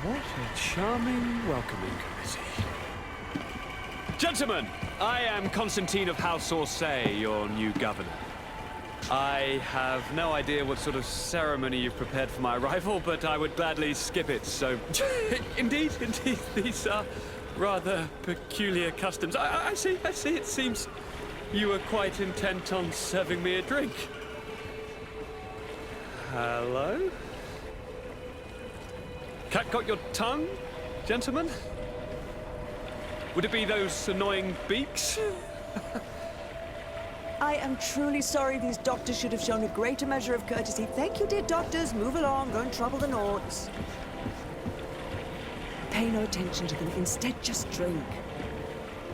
What a charming welcoming committee. Gentlemen, I am Constantine of House Orsay, your new governor. I have no idea what sort of ceremony you've prepared for my arrival, but I would gladly skip it, so... Indeed, these are rather peculiar customs. I see, it seems you were quite intent on serving me a drink. Hello? Cat got your tongue, gentlemen? Would it be those annoying beaks? I am truly sorry. These doctors should have shown a greater measure of courtesy. Thank you, dear doctors. Move along, don't trouble the Nords. Pay no attention to them. Instead, just drink.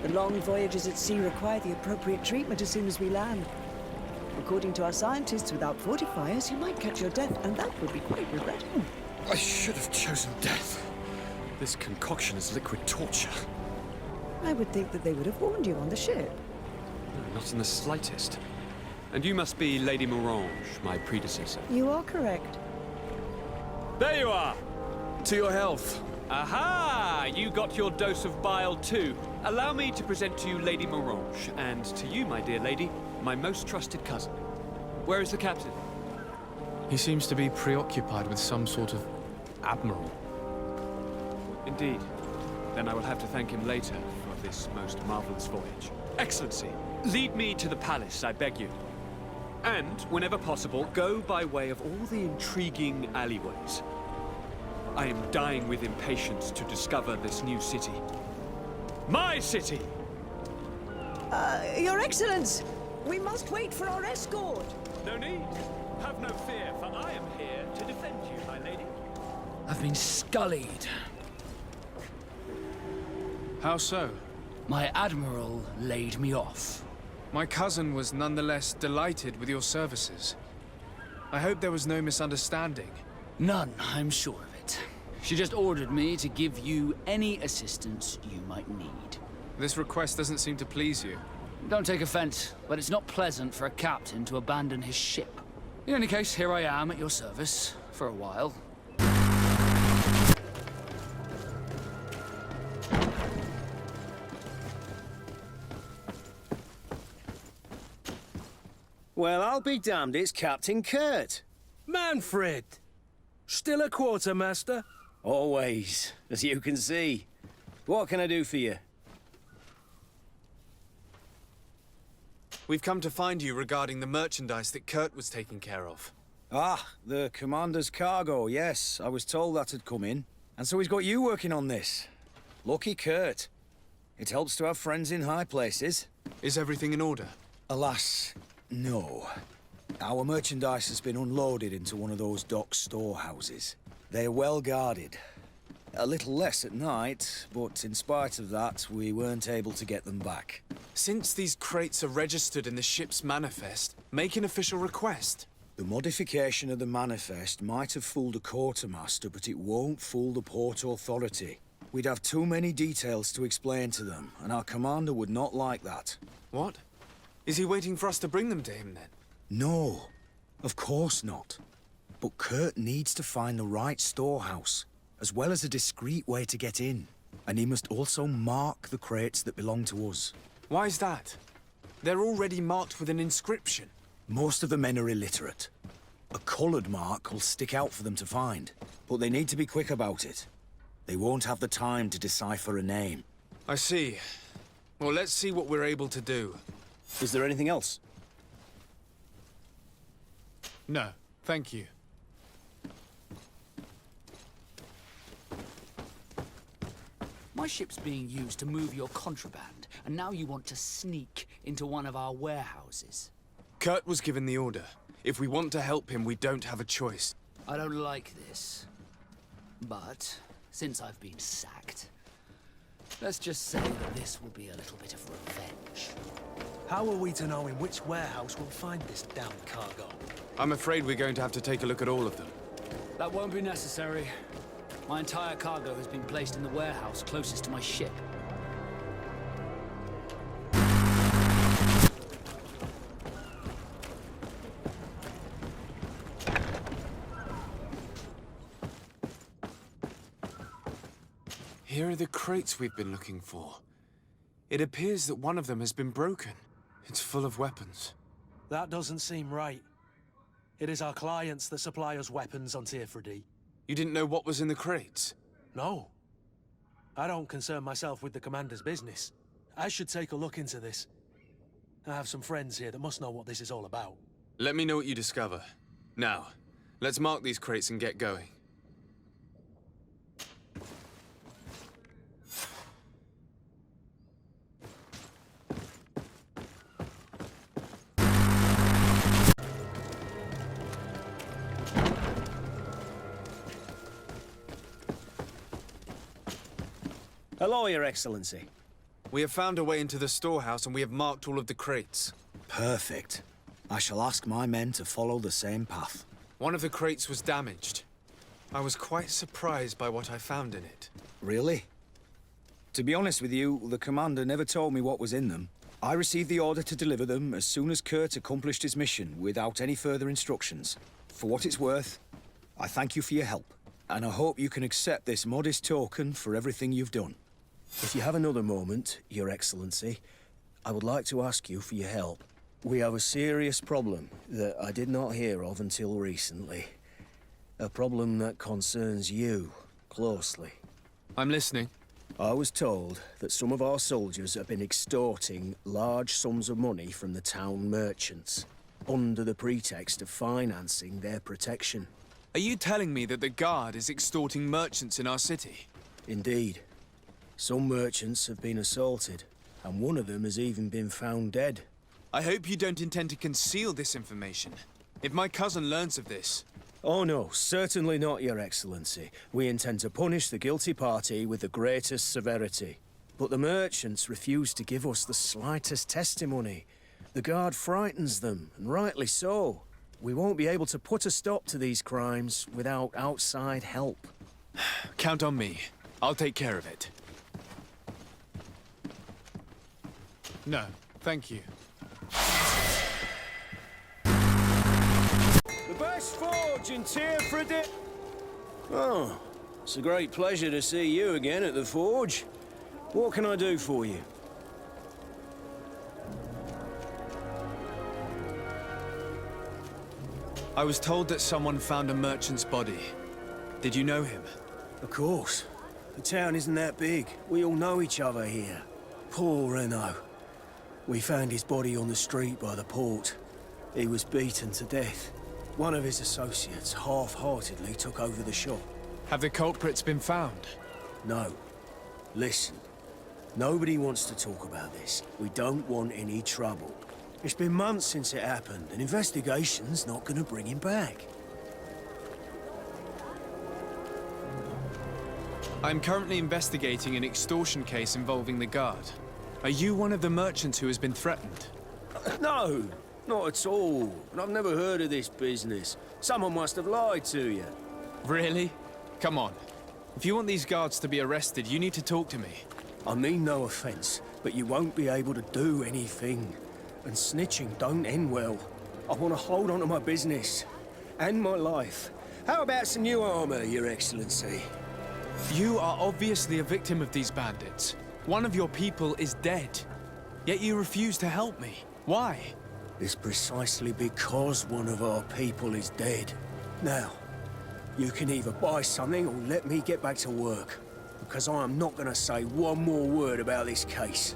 The long voyages at sea require the appropriate treatment as soon as we land. According to our scientists, without fortifiers, you might catch your death, and that would be quite regrettable. I should have chosen death. This concoction is liquid torture. I would think that they would have warned you on the ship. No, not in the slightest. And you must be Lady Morange, my predecessor. You are correct. There you are! To your health. Aha! You got your dose of bile too. Allow me to present to you Lady Morange, and to you, my dear lady, my most trusted cousin. Where is the captain? He seems to be preoccupied with some sort of admiral. Indeed. Then I will have to thank him later for this most marvelous voyage. Excellency, lead me to the palace, I beg you. And, whenever possible, go by way of all the intriguing alleyways. I am dying with impatience to discover this new city. My city! Your Excellence! We must wait for our escort! No need. Have no fear, for I am here to defend you, my lady. I've been scullied. How so? My admiral laid me off. My cousin was nonetheless delighted with your services. I hope there was no misunderstanding. None, I'm sure of it. She just ordered me to give you any assistance you might need. This request doesn't seem to please you. Don't take offense, but it's not pleasant for a captain to abandon his ship. In any case, here I am at your service, for a while. Well, I'll be damned, it's Captain Kurt. Manfred! Still a quartermaster? Always, as you can see. What can I do for you? We've come to find you regarding the merchandise that Kurt was taking care of. Ah, the commander's cargo, yes. I was told that had come in. And so he's got you working on this. Lucky Kurt. It helps to have friends in high places. Is everything in order? Alas, no. Our merchandise has been unloaded into one of those dock storehouses. They're well guarded. A little less at night, but in spite of that, we weren't able to get them back. Since these crates are registered in the ship's manifest, make an official request. The modification of the manifest might have fooled a quartermaster, but it won't fool the Port Authority. We'd have too many details to explain to them, and our commander would not like that. What? Is he waiting for us to bring them to him then? No, of course not. But Kurt needs to find the right storehouse, as well as a discreet way to get in. And he must also mark the crates that belong to us. Why is that? They're already marked with an inscription. Most of the men are illiterate. A coloured mark will stick out for them to find, but they need to be quick about it. They won't have the time to decipher a name. I see. Well, let's see what we're able to do. Is there anything else? No, thank you. My ship's being used to move your contraband, and now you want to sneak into one of our warehouses. Kurt was given the order. If we want to help him, we don't have a choice. I don't like this. But, since I've been sacked, let's just say that this will be a little bit of revenge. How are we to know in which warehouse we'll find this damned cargo? I'm afraid we're going to have to take a look at all of them. That won't be necessary. My entire cargo has been placed in the warehouse closest to my ship. Here are the crates we've been looking for. It appears that one of them has been broken. It's full of weapons. That doesn't seem right. It is our clients that supply us weapons on Tier 3D. You didn't know what was in the crates? No. I don't concern myself with the commander's business. I should take a look into this. I have some friends here that must know what this is all about. Let me know what you discover. Now, let's mark these crates and get going. Hello, Your Excellency. We have found a way into the storehouse and we have marked all of the crates. Perfect. I shall ask my men to follow the same path. One of the crates was damaged. I was quite surprised by what I found in it. Really? To be honest with you, the commander never told me what was in them. I received the order to deliver them as soon as Kurt accomplished his mission, without any further instructions. For what it's worth, I thank you for your help, and I hope you can accept this modest token for everything you've done. If you have another moment, Your Excellency, I would like to ask you for your help. We have a serious problem that I did not hear of until recently. A problem that concerns you closely. I'm listening. I was told that some of our soldiers have been extorting large sums of money from the town merchants, under the pretext of financing their protection. Are you telling me that the Guard is extorting merchants in our city? Indeed. Some merchants have been assaulted, and one of them has even been found dead. I hope you don't intend to conceal this information. If my cousin learns of this... Oh no, certainly not, Your Excellency. We intend to punish the guilty party with the greatest severity. But the merchants refuse to give us the slightest testimony. The Guard frightens them, and rightly so. We won't be able to put a stop to these crimes without outside help. Count on me. I'll take care of it. No, thank you. The best forge in Tier 3D. Oh, it's a great pleasure to see you again at the forge. What can I do for you? I was told that someone found a merchant's body. Did you know him? Of course. The town isn't that big. We all know each other here. Poor Renault. We found his body on the street by the port. He was beaten to death. One of his associates half-heartedly took over the shop. Have the culprits been found? No. Listen. Nobody wants to talk about this. We don't want any trouble. It's been months since it happened. An investigation's not gonna bring him back. I'm currently investigating an extortion case involving the Guard. Are you one of the merchants who has been threatened? No, not at all. And I've never heard of this business. Someone must have lied to you. Really? Come on. If you want these guards to be arrested, you need to talk to me. I mean no offense, but you won't be able to do anything. And snitching don't end well. I want to hold on to my business. And my life. How about some new armor, Your Excellency? You are obviously a victim of these bandits. One of your people is dead. Yet you refuse to help me. Why? It's precisely because one of our people is dead. Now, you can either buy something or let me get back to work. Because I am not going to say one more word about this case.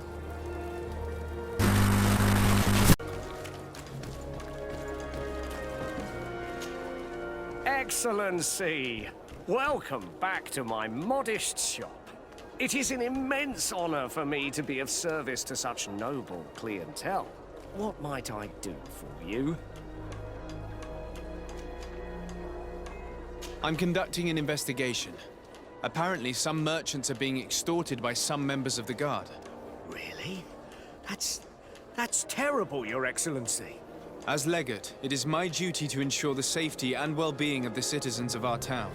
Excellency, welcome back to my modest shop. It is an immense honor for me to be of service to such noble clientele. What might I do for you? I'm conducting an investigation. Apparently, some merchants are being extorted by some members of the Guard. Really? That's terrible, Your Excellency. As legate, it is my duty to ensure the safety and well-being of the citizens of our town.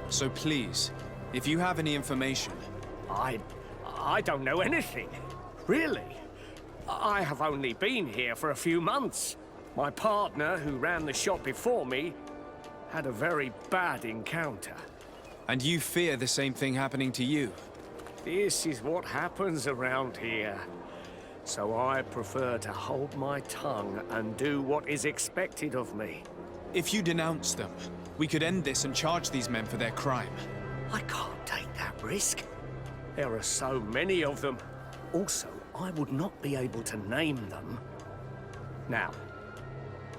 So please, if you have any information... I don't know anything. Really? I have only been here for a few months. My partner, who ran the shop before me, had a very bad encounter. And you fear the same thing happening to you? This is what happens around here. So I prefer to hold my tongue and do what is expected of me. If you denounce them, we could end this and charge these men for their crime. I can't take that risk. There are so many of them. Also, I would not be able to name them. Now,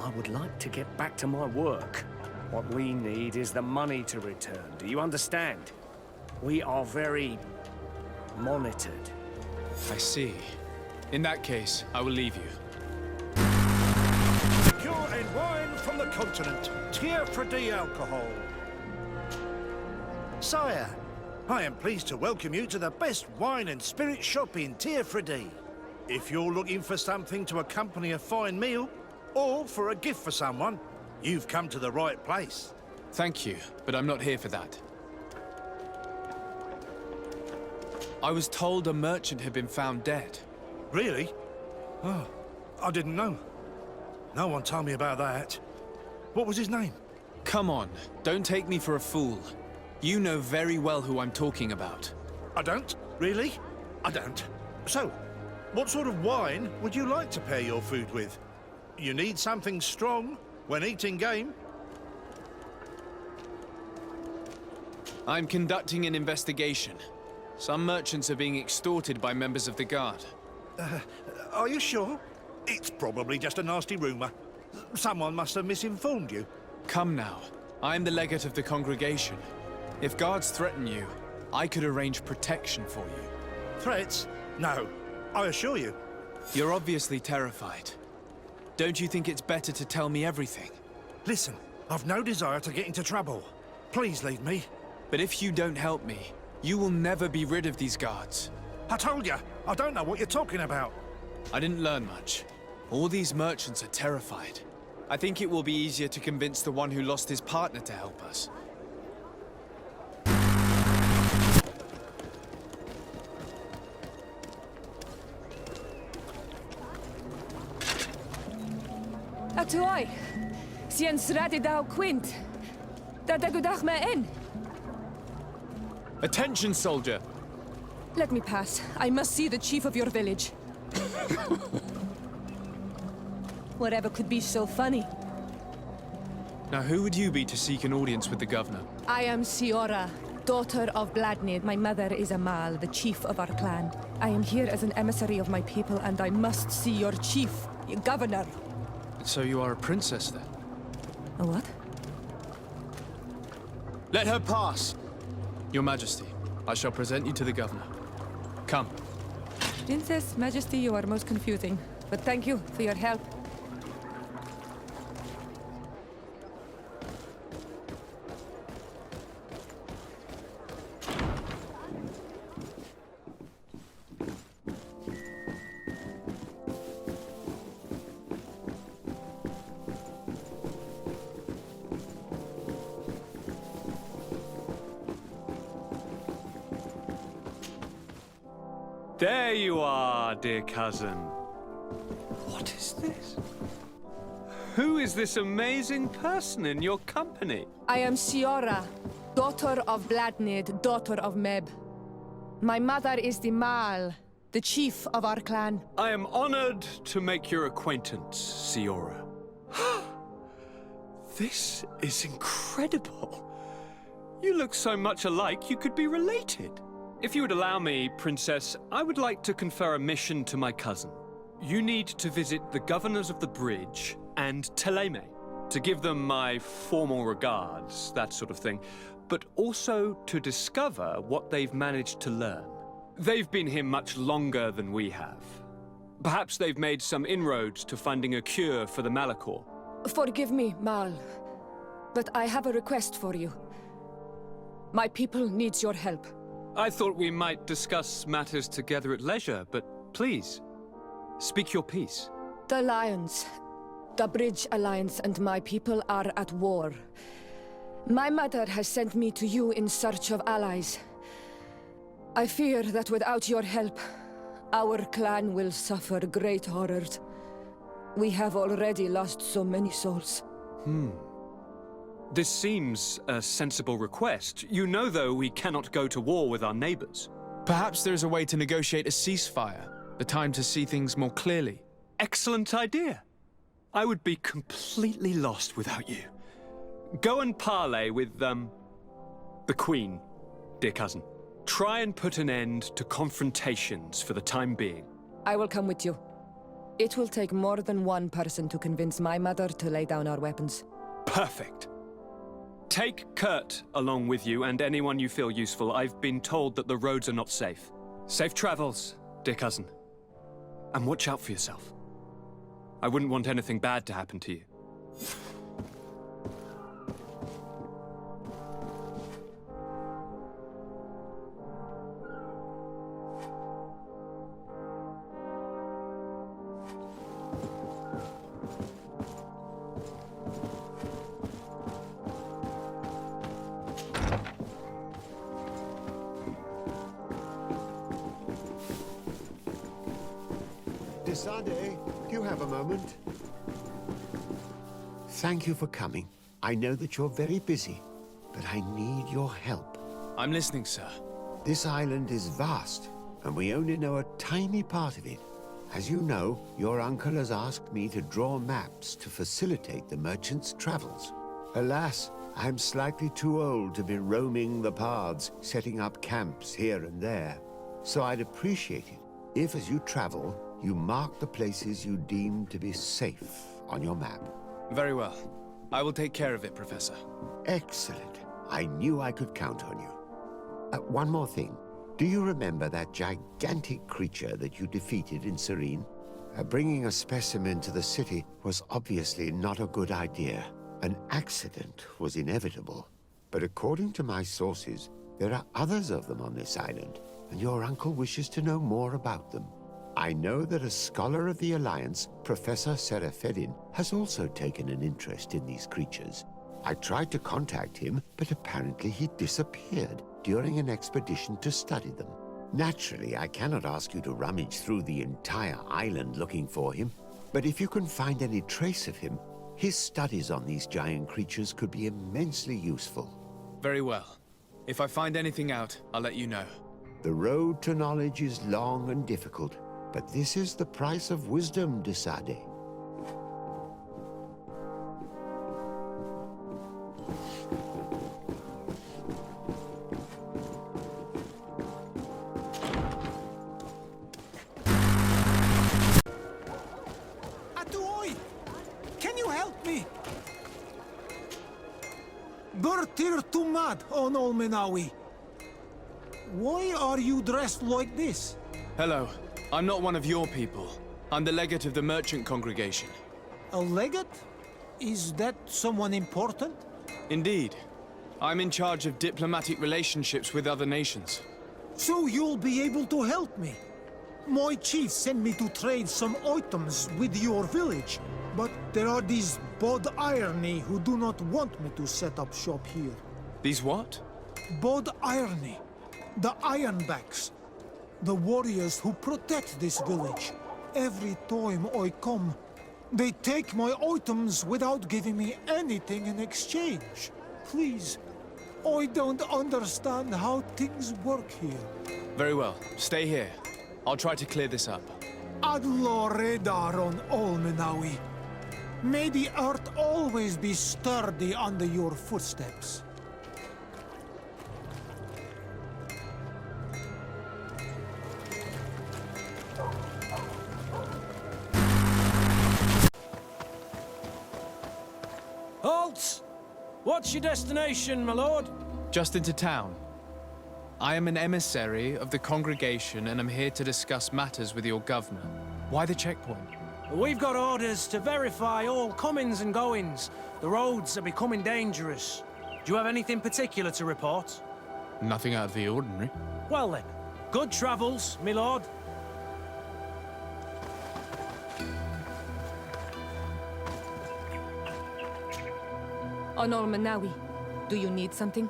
I would like to get back to my work. What we need is the money to return. Do you understand? We are very monitored. I see. In that case, I will leave you. Pure and wine from the continent. Tier for D alcohol. Sire, I am pleased to welcome you to the best wine and spirit shop in Tier for D. If you're looking for something to accompany a fine meal, or for a gift for someone, you've come to the right place. Thank you, but I'm not here for that. I was told a merchant had been found dead. Really? Oh, I didn't know. No one told me about that. What was his name? Come on, don't take me for a fool. You know very well who I'm talking about. I don't? Really? I don't. So, what sort of wine would you like to pair your food with? You need something strong when eating game? I'm conducting an investigation. Some merchants are being extorted by members of the guard. Are you sure? It's probably just a nasty rumor. Someone must have misinformed you. Come now. I'm the legate of the congregation. If guards threaten you, I could arrange protection for you. Threats? No, I assure you. You're obviously terrified. Don't you think it's better to tell me everything? Listen, I've no desire to get into trouble. Please leave me. But if you don't help me, you will never be rid of these guards. I told you, I don't know what you're talking about. I didn't learn much. All these merchants are terrified. I think it will be easier to convince the one who lost his partner to help us. Atuai, sien sradi dau quint. Dadagudach me in. Attention, soldier! Let me pass. I must see the chief of your village. Whatever could be so funny. Now, who would you be to seek an audience with the governor? I am Siora, daughter of Bladnid. My mother is Amal, the chief of our clan. I am here as an emissary of my people, and I must see your chief, your governor. So you are a princess, then? A what? Let her pass! Your Majesty, I shall present you to the governor. Come. Princess, Majesty, you are most confusing. But thank you for your help. There you are, dear cousin. What is this? Who is this amazing person in your company? I am Siora, daughter of Bladnid, daughter of Meb. My mother is the Mal, the chief of our clan. I am honored to make your acquaintance, Siora. This is incredible. You look so much alike you could be related. If you would allow me, Princess, I would like to confer a mission to my cousin. You need to visit the governors of the bridge and Teleme, to give them my formal regards, that sort of thing, but also to discover what they've managed to learn. They've been here much longer than we have. Perhaps they've made some inroads to finding a cure for the Malachor. Forgive me, Mal, but I have a request for you. My people needs your help. I thought we might discuss matters together at leisure, but please, speak your piece. The Lions, the Bridge Alliance and my people are at war. My mother has sent me to you in search of allies. I fear that without your help, our clan will suffer great horrors. We have already lost so many souls. This seems a sensible request. You know, though, we cannot go to war with our neighbors. Perhaps there is a way to negotiate a ceasefire, the time to see things more clearly. Excellent idea. I would be completely lost without you. Go and parley with, the Queen, dear cousin. Try and put an end to confrontations for the time being. I will come with you. It will take more than one person to convince my mother to lay down our weapons. Perfect. Take Kurt along with you and anyone you feel useful. I've been told that the roads are not safe. Safe travels, dear cousin. And watch out for yourself. I wouldn't want anything bad to happen to you. Desade, do you have a moment? Thank you for coming. I know that you're very busy, but I need your help. I'm listening, sir. This island is vast, and we only know a tiny part of it. As you know, your uncle has asked me to draw maps to facilitate the merchant's travels. Alas, I'm slightly too old to be roaming the paths, setting up camps here and there. So I'd appreciate it if, as you travel, you mark the places you deem to be safe on your map. Very well. I will take care of it, Professor. Excellent. I knew I could count on you. One more thing. Do you remember that gigantic creature that you defeated in Serene? Bringing a specimen to the city was obviously not a good idea. An accident was inevitable. But according to my sources, there are others of them on this island, and your uncle wishes to know more about them. I know that a scholar of the Alliance, Professor Serafedin, has also taken an interest in these creatures. I tried to contact him, but apparently he disappeared during an expedition to study them. Naturally, I cannot ask you to rummage through the entire island looking for him, but if you can find any trace of him, his studies on these giant creatures could be immensely useful. Very well. If I find anything out, I'll let you know. The road to knowledge is long and difficult, but this is the price of wisdom, Desade. Atuoi! Can you help me? Bertir Tumad on Olmenawi. Why are you dressed like this? Hello. I'm not one of your people. I'm the legate of the merchant congregation. A legate? Is that someone important? Indeed. I'm in charge of diplomatic relationships with other nations. So you'll be able to help me. My chief sent me to trade some items with your village, but there are these Bod Irony who do not want me to set up shop here. These what? Bod Irony. The Ironbacks. The warriors who protect this village. Every time I come, they take my items without giving me anything in exchange. Please, I don't understand how things work here. Very well. Stay here. I'll try to clear this up. Adlo Redar on Olmenawi. May the earth always be sturdy under your footsteps. Halt! What's your destination, my lord? Just into town. I am an emissary of the congregation and am here to discuss matters with your governor. Why the checkpoint? We've got orders to verify all comings and goings. The roads are becoming dangerous. Do you have anything particular to report? Nothing out of the ordinary. Well then, good travels, my lord. On Olmenawi, do you need something?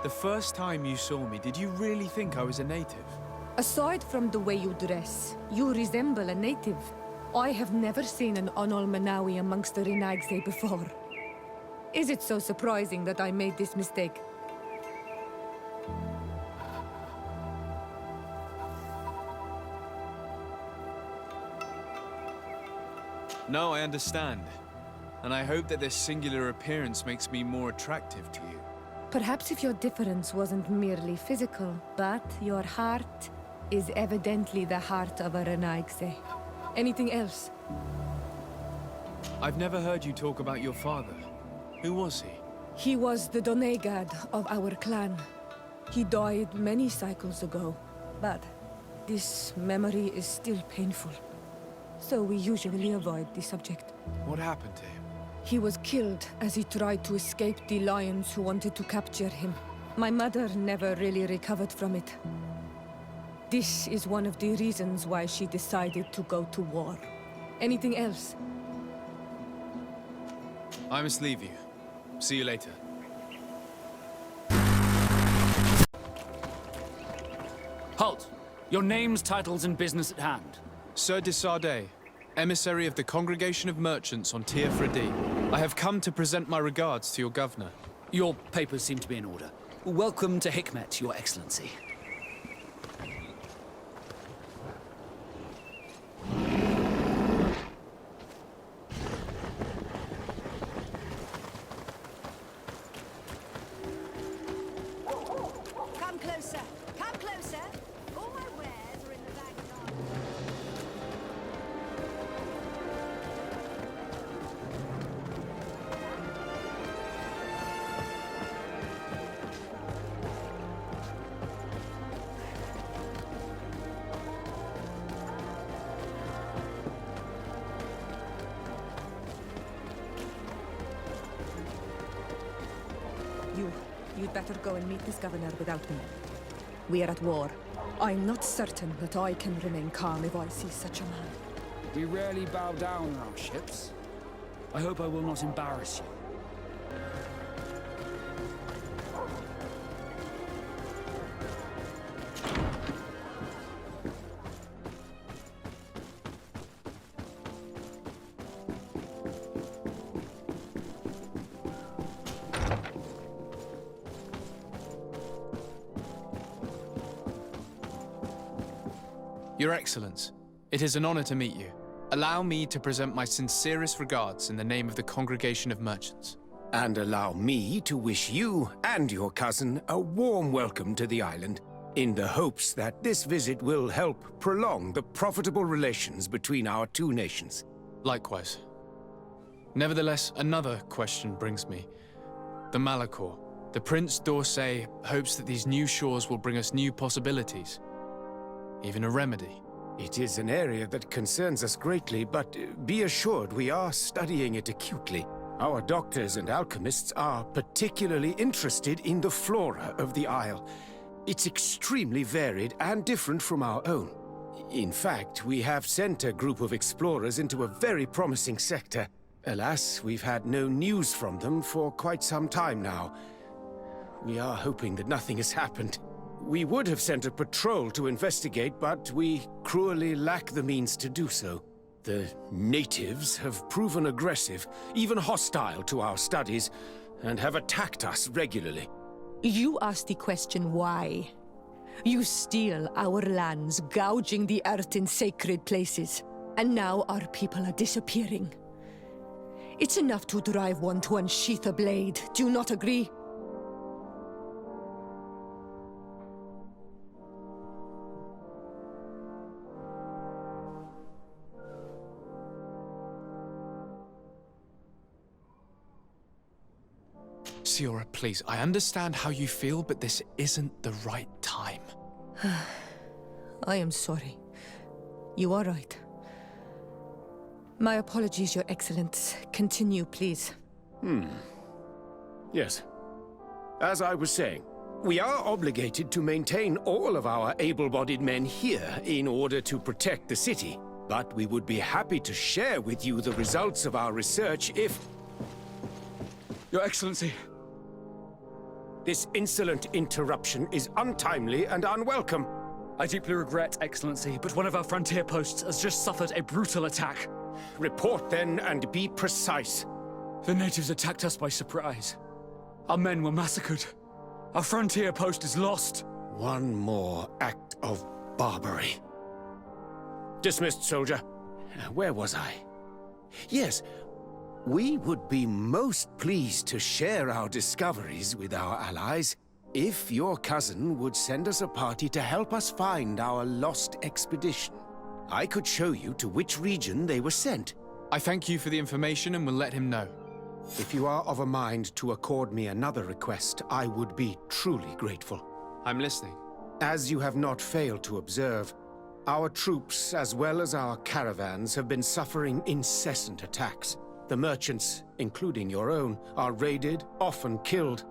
The first time you saw me, did you really think I was a native? Aside from the way you dress, you resemble a native. I have never seen an Olmenawi amongst the Renagse before. Is it so surprising that I made this mistake? No, I understand. And I hope that this singular appearance makes me more attractive to you. Perhaps if your difference wasn't merely physical, but your heart is evidently the heart of a Renaigse. Anything else? I've never heard you talk about your father. Who was he? He was the Donegad of our clan. He died many cycles ago, but this memory is still painful. So we usually avoid the subject. What happened to him? He was killed as he tried to escape the lions who wanted to capture him. My mother never really recovered from it. This is one of the reasons why she decided to go to war. Anything else? I must leave you. See you later. Halt! Your names, titles, and business at hand. Sir de Sardet, emissary of the Congregation of Merchants on Tir Fredi. I have come to present my regards to your governor. Your papers seem to be in order. Welcome to Hikmet, Your Excellency. Come closer. Come closer. All my wares are in the backyard. You'd better go and meet this governor without me. We are at war. I'm not certain that I can remain calm if I see such a man. We rarely bow down on our ships. I hope I will not embarrass you. Your Excellence, it is an honor to meet you. Allow me to present my sincerest regards in the name of the Congregation of Merchants. And allow me to wish you and your cousin a warm welcome to the island, in the hopes that this visit will help prolong the profitable relations between our two nations. Likewise. Nevertheless, another question brings me. The Malachor. The Prince d'Orsay hopes that these new shores will bring us new possibilities. Even a remedy. It is an area that concerns us greatly, but be assured we are studying it acutely. Our doctors and alchemists are particularly interested in the flora of the Isle. It's extremely varied and different from our own. In fact, we have sent a group of explorers into a very promising sector. Alas, we've had no news from them for quite some time now. We are hoping that nothing has happened. We would have sent a patrol to investigate, but we cruelly lack the means to do so. The natives have proven aggressive, even hostile to our studies, and have attacked us regularly. You asked the question why. You steal our lands, gouging the earth in sacred places. And now our people are disappearing. It's enough to drive one to unsheath a blade. Do you not agree? Siora, please, I understand how you feel, but this isn't the right time. I am sorry. You are right. My apologies, Your Excellence. Continue, please. Yes. As I was saying, we are obligated to maintain all of our able-bodied men here in order to protect the city. But we would be happy to share with you the results of our research if... Your Excellency. This insolent interruption is untimely and unwelcome. I deeply regret, Excellency, but one of our frontier posts has just suffered a brutal attack. Report then and be precise. The natives attacked us by surprise. Our men were massacred. Our frontier post is lost. One more act of barbarity. Dismissed, soldier. Where was I? Yes, we would be most pleased to share our discoveries with our allies if your cousin would send us a party to help us find our lost expedition. I could show you to which region they were sent. I thank you for the information and will let him know. If you are of a mind to accord me another request, I would be truly grateful. I'm listening. As you have not failed to observe, our troops, as well as our caravans, have been suffering incessant attacks. The merchants, including your own, are raided, often killed,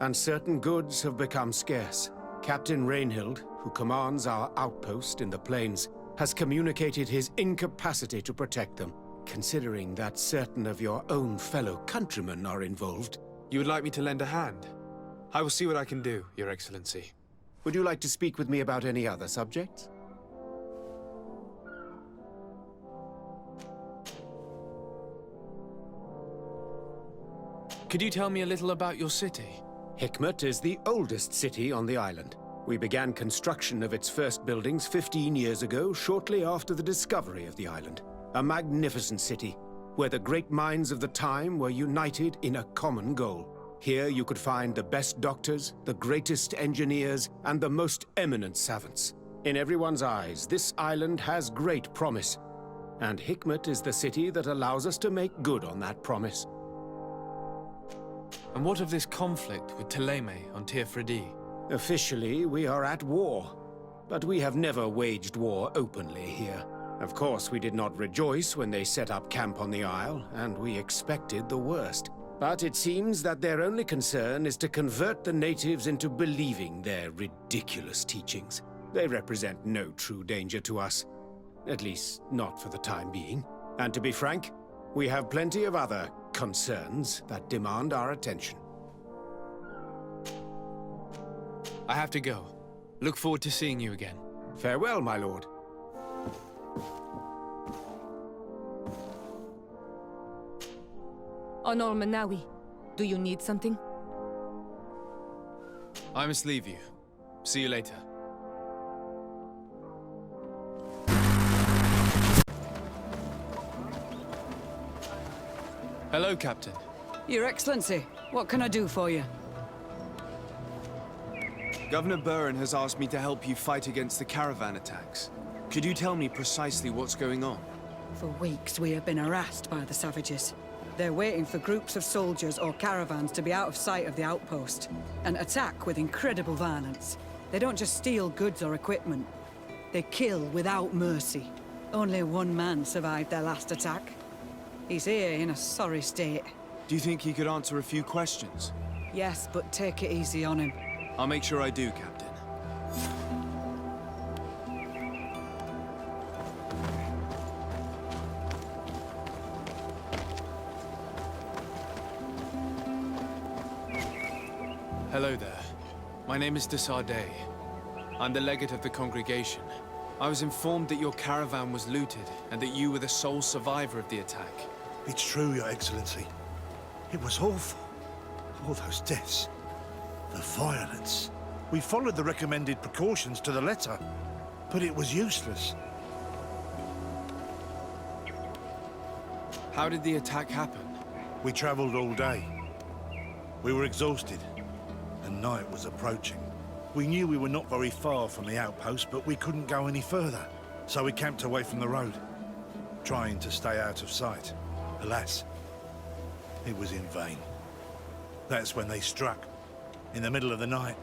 and certain goods have become scarce. Captain Rainhild, who commands our outpost in the plains, has communicated his incapacity to protect them. Considering that certain of your own fellow countrymen are involved. You would like me to lend a hand? I will see what I can do, Your Excellency. Would you like to speak with me about any other subjects? Could you tell me a little about your city? Hikmet is the oldest city on the island. We began construction of its first buildings 15 years ago, shortly after the discovery of the island. A magnificent city, where the great minds of the time were united in a common goal. Here you could find the best doctors, the greatest engineers, and the most eminent savants. In everyone's eyes, this island has great promise, and Hikmet is the city that allows us to make good on that promise. And what of this conflict with Thélème on Tir Freddy? Officially, we are at war, but we have never waged war openly here. Of course, we did not rejoice when they set up camp on the Isle, and we expected the worst. But it seems that their only concern is to convert the natives into believing their ridiculous teachings. They represent no true danger to us. At least, not for the time being. And to be frank, we have plenty of other concerns that demand our attention. I have to go. Look forward to seeing you again. Farewell, my lord. Honor Manawi, do you need something? I must leave you. See you later. Hello, Captain. Your Excellency, what can I do for you? Governor Buren has asked me to help you fight against the caravan attacks. Could you tell me precisely what's going on? For weeks, we have been harassed by the savages. They're waiting for groups of soldiers or caravans to be out of sight of the outpost and attack with incredible violence. They don't just steal goods or equipment. They kill without mercy. Only one man survived their last attack. He's here in a sorry state. Do you think he could answer a few questions? Yes, but take it easy on him. I'll make sure I do, Captain. Hello there. My name is de Sardet. I'm the legate of the congregation. I was informed that your caravan was looted and that you were the sole survivor of the attack. It's true, Your Excellency. It was awful. All those deaths. The violence. We followed the recommended precautions to the letter, but it was useless. How did the attack happen? We traveled all day. We were exhausted, and night was approaching. We knew we were not very far from the outpost, but we couldn't go any further, so we camped away from the road, trying to stay out of sight. Alas, it was in vain. That's when they struck, in the middle of the night.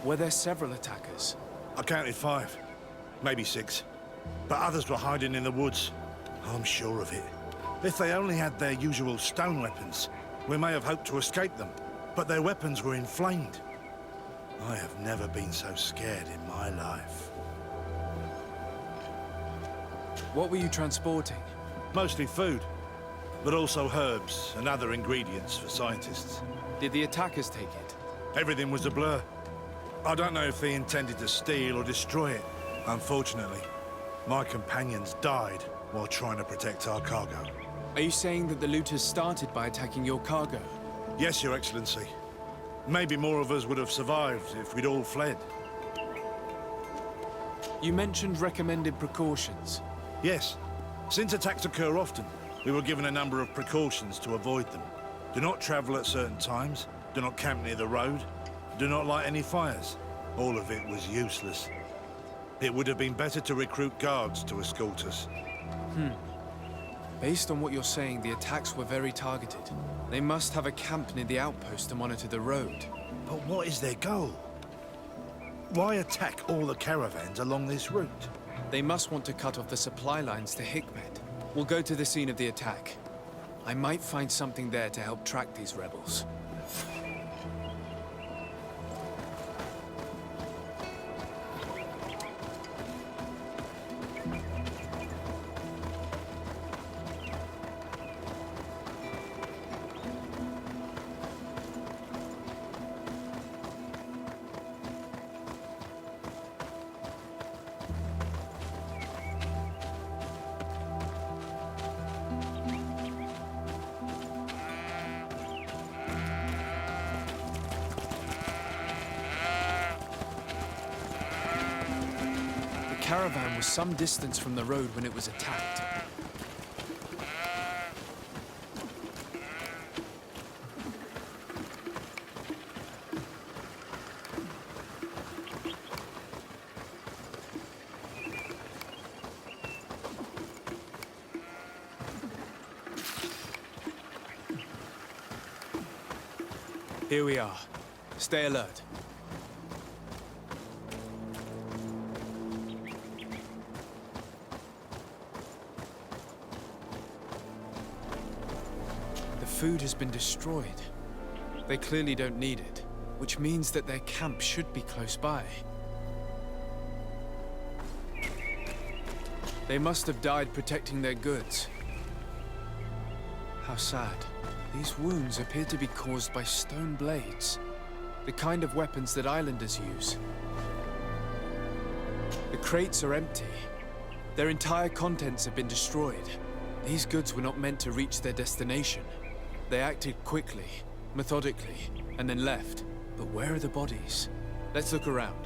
Were there several attackers? I counted 5, maybe 6. But others were hiding in the woods. I'm sure of it. If they only had their usual stone weapons, we may have hoped to escape them. But their weapons were inflamed. I have never been so scared in my life. What were you transporting? Mostly food, but also herbs and other ingredients for scientists. Did the attackers take it? Everything was a blur. I don't know if they intended to steal or destroy it. Unfortunately, My companions died while trying to protect our cargo. Are you saying that the looters started by attacking your cargo? Yes, Your Excellency. Maybe more of us would have survived if we'd all fled. You mentioned recommended precautions. Yes. Since attacks occur often, we were given a number of precautions to avoid them. Do not travel at certain times, do not camp near the road, do not light any fires. All of it was useless. It would have been better to recruit guards to escort us. Based on what you're saying, the attacks were very targeted. They must have a camp near the outpost to monitor the road. But what is their goal? Why attack all the caravans along this route? They must want to cut off the supply lines to Hikmet. We'll go to the scene of the attack. I might find something there to help track these rebels. The caravan was some distance from the road when it was attacked. Here we are. Stay alert. The food has been destroyed. They clearly don't need it, which means that their camp should be close by. They must have died protecting their goods. How sad. These wounds appear to be caused by stone blades, the kind of weapons that islanders use. The crates are empty. Their entire contents have been destroyed. These goods were not meant to reach their destination. They acted quickly, methodically, and then left. But where are the bodies? Let's look around.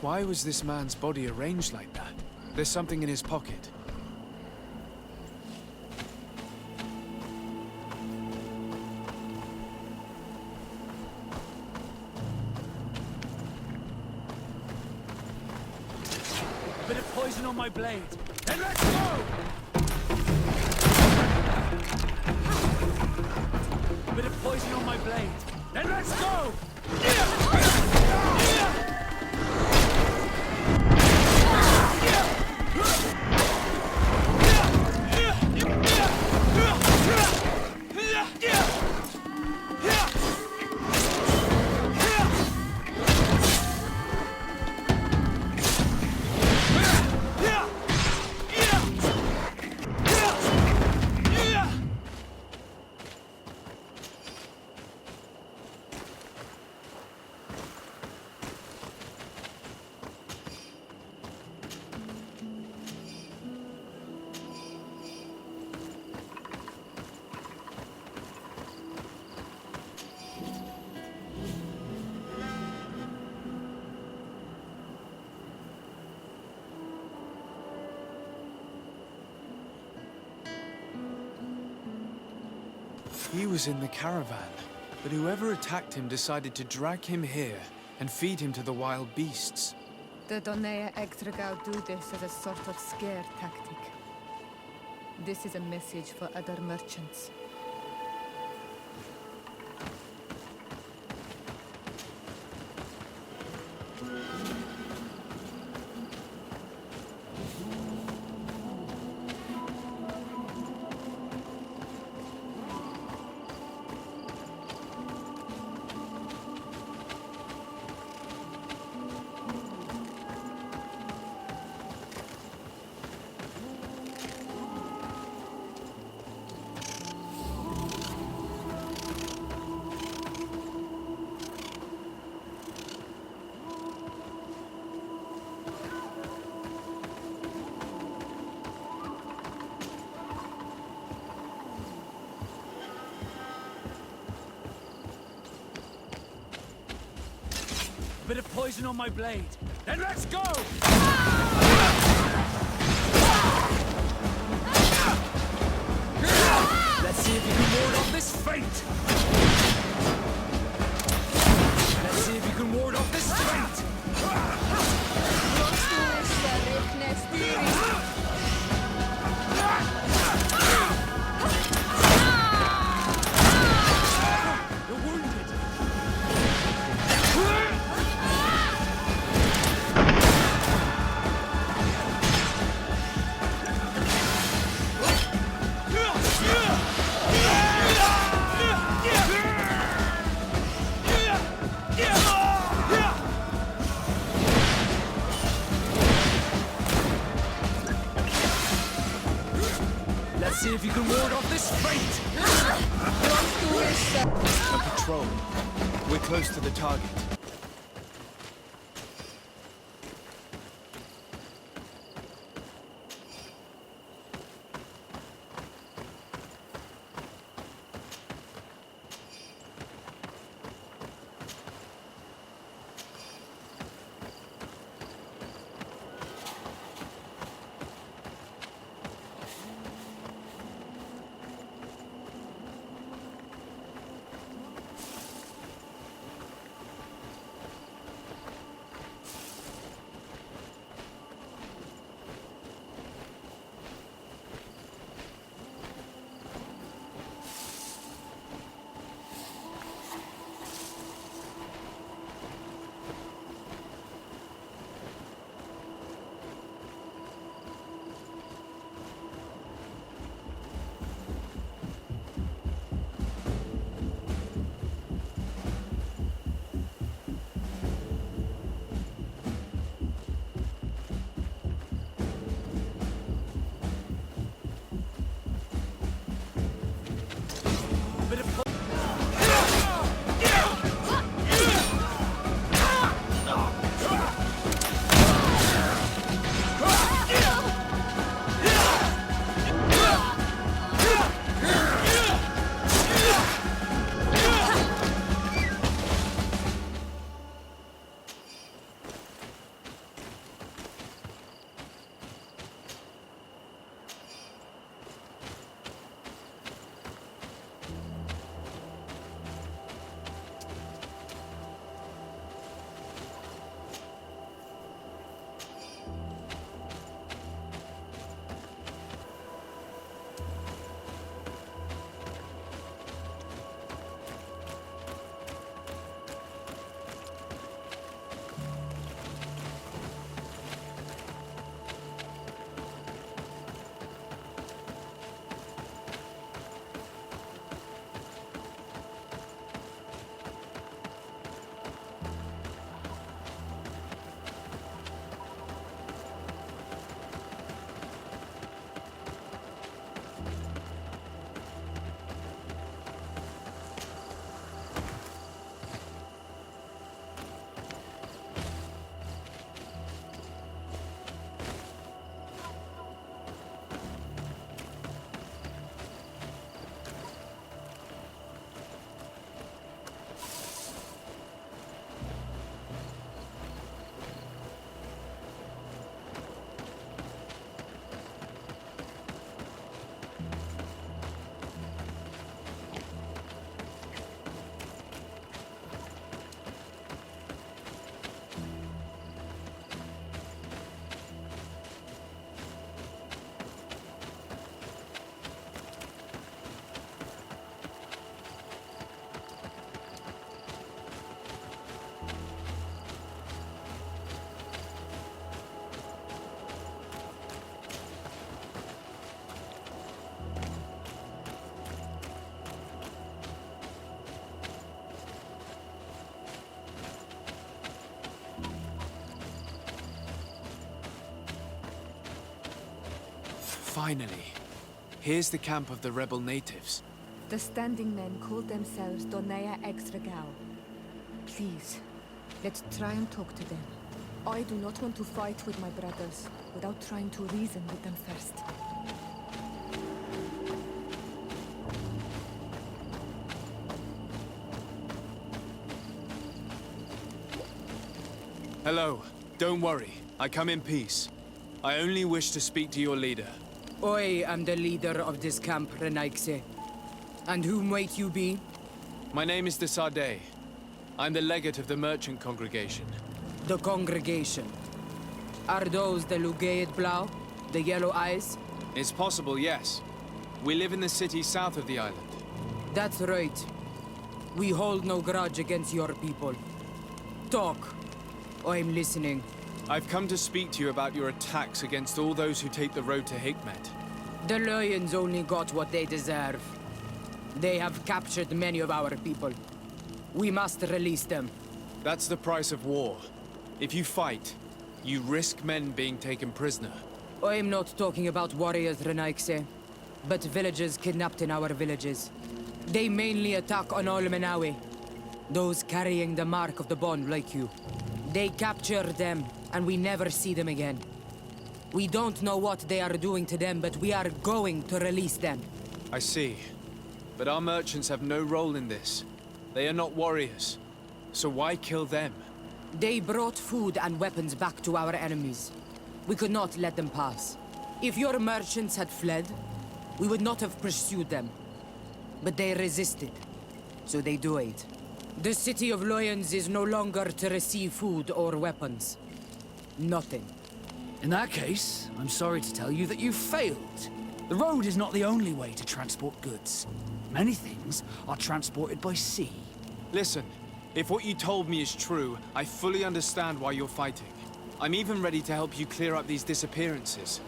Why was this man's body arranged like that? There's something in his pocket. Bit of poison on my blade. Then let's go! Bit of poison on my blade. Then let's go! He was in the caravan, but whoever attacked him decided to drag him here and feed him to the wild beasts. The Donea Extragao do this as a sort of scare tactic. This is a message for other merchants. Bit of poison on my blade. Then let's go! Let's see if you can ward off this fate! Let's see if you can ward off this fate! You're wounded! Let's see if you can ward off this fate! A patrol. We're close to the target. Finally. Here's the camp of the rebel natives. The standing men call themselves Donea Exregao. Please, let's try and talk to them. I do not want to fight with my brothers without trying to reason with them first. Hello. Don't worry. I come in peace. I only wish to speak to your leader. I am the leader of this camp, Renaikse. And who might you be? My name is the Starday. I'm the legate of the merchant congregation. The congregation. Are those the Lugeid Blau? The yellow eyes? It's possible, yes. We live in the city south of the island. That's right. We hold no grudge against your people. Talk. I'm listening. I've come to speak to you about your attacks against all those who take the road to Hikmet. The Lions only got what they deserve. They have captured many of our people. We must release them. That's the price of war. If you fight, you risk men being taken prisoner. I'm not talking about warriors, Renaikse, but villagers kidnapped in our villages. They mainly attack on Olmenawi, those carrying the mark of the bond like you. They capture them, and we never see them again. We don't know what they are doing to them, but we are going to release them. I see. But our merchants have no role in this. They are not warriors. So why kill them? They brought food and weapons back to our enemies. We could not let them pass. If your merchants had fled, we would not have pursued them. But they resisted, so they died. The city of Lions is no longer to receive food or weapons. Nothing. In that case, I'm sorry to tell you that you've failed. The road is not the only way to transport goods. Many things are transported by sea. Listen, if what you told me is true, I fully understand why you're fighting. I'm even ready to help you clear up these disappearances.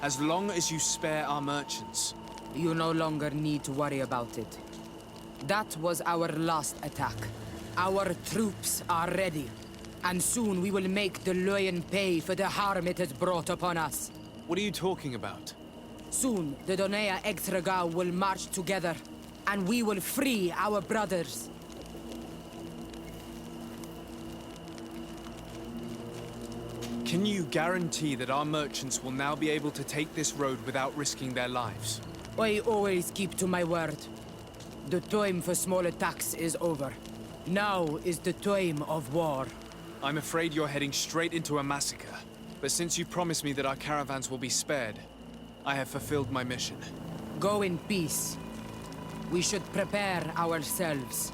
As long as you spare our merchants. You no longer need to worry about it. That was our last attack. Our troops are ready. And soon we will make the Lion pay for the harm it has brought upon us. What are you talking about? Soon, the Donea Exregao will march together, and we will free our brothers. Can you guarantee that our merchants will now be able to take this road without risking their lives? I always keep to my word. The time for small attacks is over. Now is the time of war. I'm afraid you're heading straight into a massacre. But since you promised me that our caravans will be spared, I have fulfilled my mission. Go in peace. We should prepare ourselves.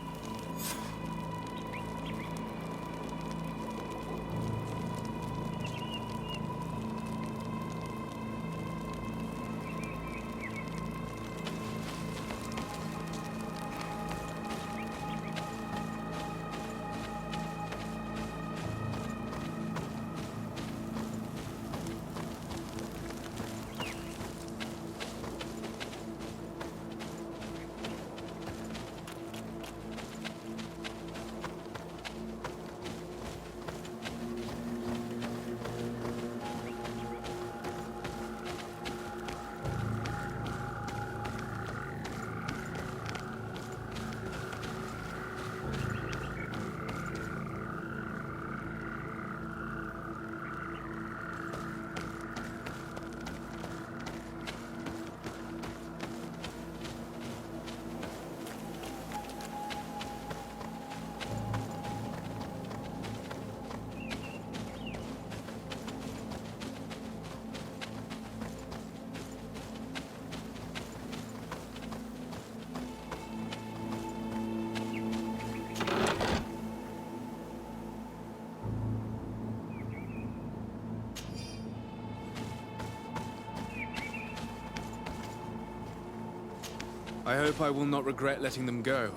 I hope I will not regret letting them go.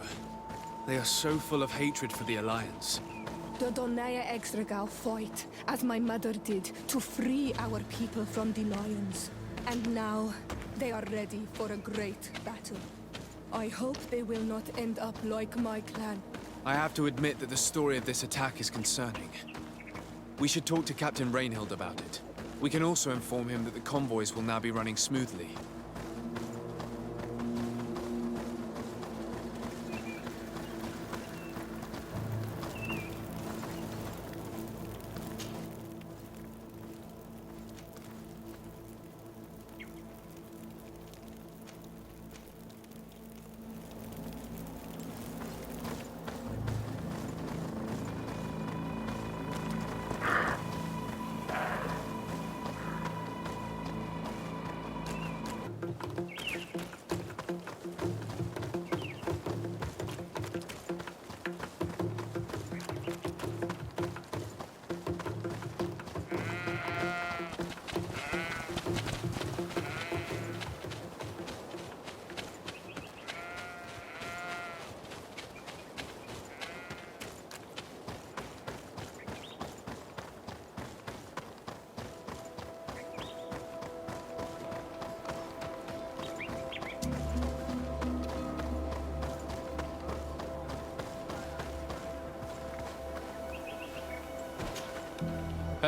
They are so full of hatred for the Alliance. The Donea Exregao fight, as my mother did, to free our people from the Lions. And now, they are ready for a great battle. I hope they will not end up like my clan. I have to admit that the story of this attack is concerning. We should talk to Captain Rainhild about it. We can also inform him that the convoys will now be running smoothly.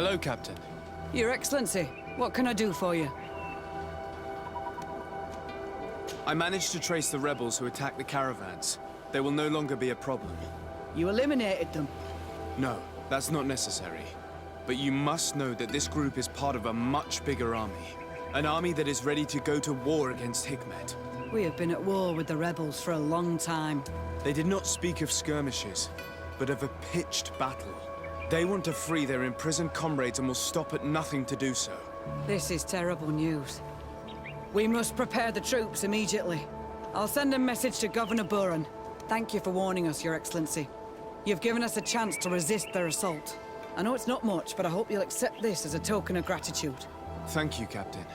Hello, Captain. Your Excellency, what can I do for you? I managed to trace the rebels who attacked the caravans. They will no longer be a problem. You eliminated them. No, that's not necessary. But you must know that this group is part of a much bigger army. An army that is ready to go to war against Hikmet. We have been at war with the rebels for a long time. They did not speak of skirmishes, but of a pitched battle. They want to free their imprisoned comrades and will stop at nothing to do so. This is terrible news. We must prepare the troops immediately. I'll send a message to Governor Buran. Thank you for warning us, Your Excellency. You've given us a chance to resist their assault. I know it's not much, but I hope you'll accept this as a token of gratitude. Thank you, Captain.